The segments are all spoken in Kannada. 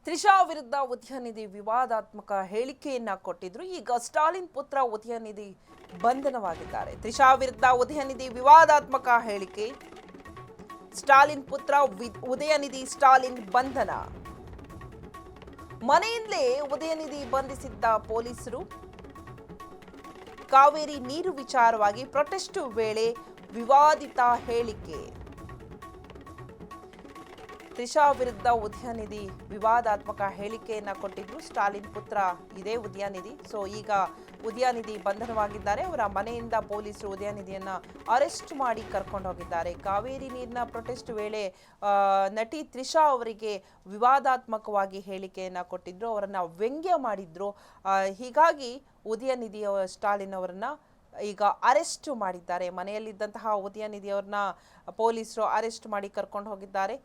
ತ್ರಿಷಾ ವಿರುದ್ಧ ಉದಯನಿಧಿ ವಿವಾದಾತ್ಮಕ ಹೇಳಿಕೆಯನ್ನ ಕೊಟ್ಟಿದ್ರು. ಈಗ ಸ್ಟಾಲಿನ್ ಪುತ್ರ ಉದಯನಿಧಿ ಬಂಧನವಾಗಿದ್ದಾರೆ. ತ್ರಿಷಾ ವಿರುದ್ಧ ಉದಯನಿಧಿ ವಿವಾದಾತ್ಮಕ ಹೇಳಿಕೆ. ಸ್ಟಾಲಿನ್ ಪುತ್ರ ಉದಯನಿಧಿ ಸ್ಟಾಲಿನ್ ಬಂಧನ. ಮನೆಯಿಂದಲೇ ಉದಯನಿಧಿ ಬಂಧಿಸಿದ್ದ ಪೊಲೀಸರು. ಕಾವೇರಿ ನೀರು ವಿಚಾರವಾಗಿ ಪ್ರೊಟೆಸ್ಟ್ ವೇಳೆ ವಿವಾದಿತ ಹೇಳಿಕೆ. ತ್ರಿಷಾ ವಿರುದ್ಧ ಉದಯನಿಧಿ ವಿವಾದಾತ್ಮಕ ಹೇಳಿಕೆಯನ್ನ ಕೊಟ್ಟಿದ್ರು. ಸ್ಟಾಲಿನ್ ಪುತ್ರ ಇದೇ ಉದಯನಿಧಿ. ಸೊ ಈಗ ಉದಯನಿಧಿ ಬಂಧನವಾಗಿದ್ದಾರೆ. ಅವರ ಮನೆಯಿಂದ ಪೊಲೀಸರು ಉದಯನಿಧಿಯನ್ನ ಅರೆಸ್ಟ್ ಮಾಡಿ ಕರ್ಕೊಂಡು ಹೋಗಿದ್ದಾರೆ. ಕಾವೇರಿ ನೀರಿನ ಪ್ರೊಟೆಸ್ಟ್ ವೇಳೆ ನಟಿ ತ್ರಿಷಾ ಅವರಿಗೆ ವಿವಾದಾತ್ಮಕವಾಗಿ ಹೇಳಿಕೆಯನ್ನ ಕೊಟ್ಟಿದ್ರು. ಅವರನ್ನ ವ್ಯಂಗ್ಯ ಮಾಡಿದ್ರು. ಹೀಗಾಗಿ ಉದಯನಿಧಿ ಸ್ಟಾಲಿನ್ ಅವರನ್ನ ಈಗ ಅರೆಸ್ಟ್ ಮಾಡಿದ್ದಾರೆ. ಮನೆಯಲ್ಲಿದ್ದಂತಹ ಉದಯನಿಧಿ ಅವ್ರನ್ನ ಪೊಲೀಸರು ಅರೆಸ್ಟ್ ಮಾಡಿ ಕರ್ಕೊಂಡು ಹೋಗಿದ್ದಾರೆ.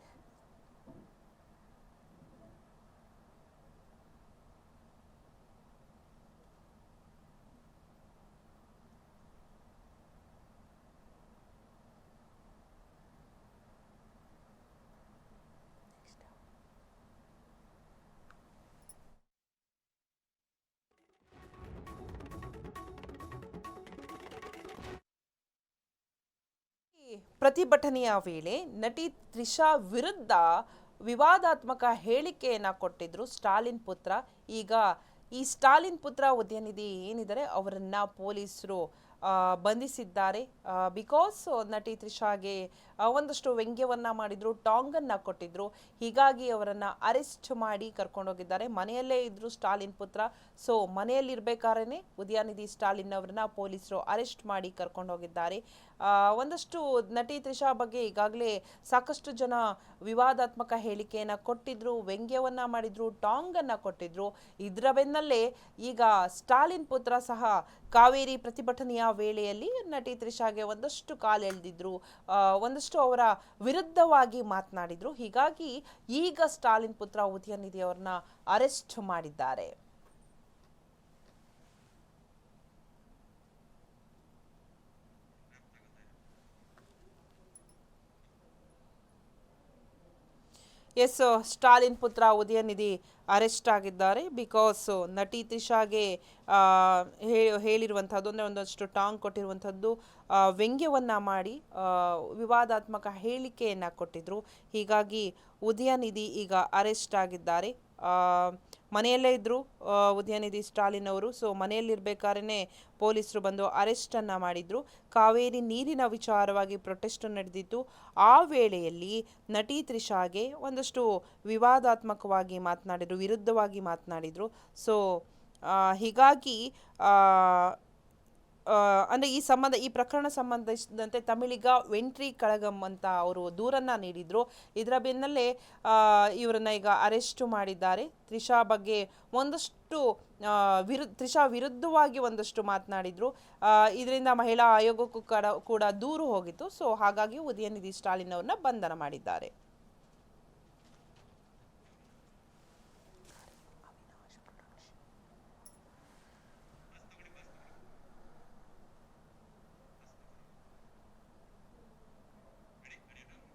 ಪ್ರತಿಭಟನೆಯ ವೇಳೆ ನಟಿ ತ್ರಿಷಾ ವಿರುದ್ಧ ವಿವಾದಾತ್ಮಕ ಹೇಳಿಕೆಯನ್ನ ಕೊಟ್ಟಿದ್ರು ಸ್ಟಾಲಿನ್ ಪುತ್ರ. ಈಗ ಈ ಸ್ಟಾಲಿನ್ ಪುತ್ರ ಉದಯನಿಧಿ ಏನಿದ್ದಾರೆ ಅವರನ್ನ ಪೊಲೀಸರು ಬಂಧಿಸಿದ್ದಾರೆ. ಬಿಕಾಸ್ ನಟಿ ತ್ರಿಷಾಗೆ ಒಂದಷ್ಟು ವ್ಯಂಗ್ಯವನ್ನ ಮಾಡಿದ್ರು, ಟಾಂಗ್ ಅನ್ನ ಕೊಟ್ಟಿದ್ರು. ಹೀಗಾಗಿ ಅವರನ್ನ ಅರೆಸ್ಟ್ ಮಾಡಿ ಕರ್ಕೊಂಡೋಗಿದ್ದಾರೆ. ಮನೆಯಲ್ಲೇ ಇದ್ರು ಸ್ಟಾಲಿನ್ ಪುತ್ರ. ಸೊ ಮನೆಯಲ್ಲಿರ್ಬೇಕಾದ್ರೆ ಉದಯನಿಧಿ ಸ್ಟಾಲಿನ್ ಅವರನ್ನ ಪೊಲೀಸರು ಅರೆಸ್ಟ್ ಮಾಡಿ ಕರ್ಕೊಂಡೋಗಿದ್ದಾರೆ. ಒಂದಷ್ಟು ನಟಿ ತ್ರಿಷಾ ಬಗ್ಗೆ ಈಗಾಗಲೇ ಸಾಕಷ್ಟು ಜನ ವಿವಾದಾತ್ಮಕ ಹೇಳಿಕೆಯನ್ನ ಕೊಟ್ಟಿದ್ರು, ವ್ಯಂಗ್ಯವನ್ನ ಮಾಡಿದ್ರು, ಟಾಂಗ್ ಅನ್ನ ಕೊಟ್ಟಿದ್ರು. ಇದರ ಬೆನ್ನಲ್ಲೇ ಈಗ ಸ್ಟಾಲಿನ್ ಪುತ್ರ ಸಹ ಕಾವೇರಿ ಪ್ರತಿಭಟನೆಯ ವೇಳೆಯಲ್ಲಿ ನಟಿ ತ್ರಿಷಾಗೆ ಒಂದಷ್ಟು ಕಾಲೆಳೆದಿದ್ರು, ಒಂದಷ್ಟು ಅವರ ವಿರುದ್ಧವಾಗಿ ಮಾತನಾಡಿದ್ರು. ಹೀಗಾಗಿ ಈಗ ಸ್ಟಾಲಿನ್ ಪುತ್ರ ಉದಯನಿಧಿ ಅವರನ್ನ ಅರೆಸ್ಟ್ ಮಾಡಿದ್ದಾರೆ. ಎಸ್, ಸ್ಟಾಲಿನ್ ಪುತ್ರ ಉದಯನಿಧಿ ಅರೆಸ್ಟ್ ಆಗಿದ್ದಾರೆ. ಬಿಕಾಸ್ ನಟಿ ತ್ರಿಷಾಗೆ ಹೇಳಿರುವಂಥದ್ದು ಅಂದರೆ ಒಂದಷ್ಟು ಟಾಂಗ್ ಕೊಟ್ಟಿರುವಂಥದ್ದು, ವ್ಯಂಗ್ಯವನ್ನ ಮಾಡಿ ವಿವಾದಾತ್ಮಕ ಹೇಳಿಕೆಯನ್ನ ಕೊಟ್ಟಿದ್ರು. ಹೀಗಾಗಿ ಉದಯನಿಧಿ ಈಗ ಅರೆಸ್ಟ್ ಆಗಿದ್ದಾರೆ. ಮನೆಯಲ್ಲೇ ಇದ್ದರು ಉದಯನಿಧಿ ಸ್ಟಾಲಿನ್ ಅವರು. ಸೊ ಮನೆಯಲ್ಲಿರ್ಬೇಕಾದ್ರೆ ಪೊಲೀಸರು ಬಂದು ಅರೆಸ್ಟನ್ನು ಮಾಡಿದ್ರು. ಕಾವೇರಿ ನೀರಿನ ವಿಚಾರವಾಗಿ ಪ್ರೊಟೆಸ್ಟ್ ನಡೆದಿತ್ತು. ಆ ವೇಳೆಯಲ್ಲಿ ನಟಿ ತ್ರಿಷಾಗೆ ಒಂದಷ್ಟು ವಿವಾದಾತ್ಮಕವಾಗಿ ಮಾತನಾಡಿದ್ರು, ವಿರುದ್ಧವಾಗಿ ಮಾತನಾಡಿದ್ರು. ಸೊ ಹೀಗಾಗಿ ಅಂದರೆ ಈ ಪ್ರಕರಣ ಸಂಬಂಧಿಸಿದಂತೆ ತಮಿಳಿಗ ವೆಂಟ್ರಿ ಕಳಗಂ ಅಂತ ಅವರು ದೂರನ್ನ ನೀಡಿದ್ರು. ಇದರ ಬೆನ್ನಲ್ಲೇ ಇವರನ್ನ ಈಗ ಅರೆಸ್ಟ್ ಮಾಡಿದ್ದಾರೆ. ತ್ರಿಷಾ ಬಗ್ಗೆ ಒಂದಷ್ಟು ತ್ರಿಷಾ ವಿರುದ್ಧವಾಗಿ ಒಂದಷ್ಟು ಮಾತನಾಡಿದ್ರು. ಇದರಿಂದ ಮಹಿಳಾ ಆಯೋಗಕ್ಕೂ ಕೂಡ ದೂರು ಹೋಗಿತ್ತು. ಸೊ ಹಾಗಾಗಿ ಉದಯನಿಧಿ ಸ್ಟಾಲಿನ್ ಅವ್ರನ್ನ ಬಂಧನ ಮಾಡಿದ್ದಾರೆ.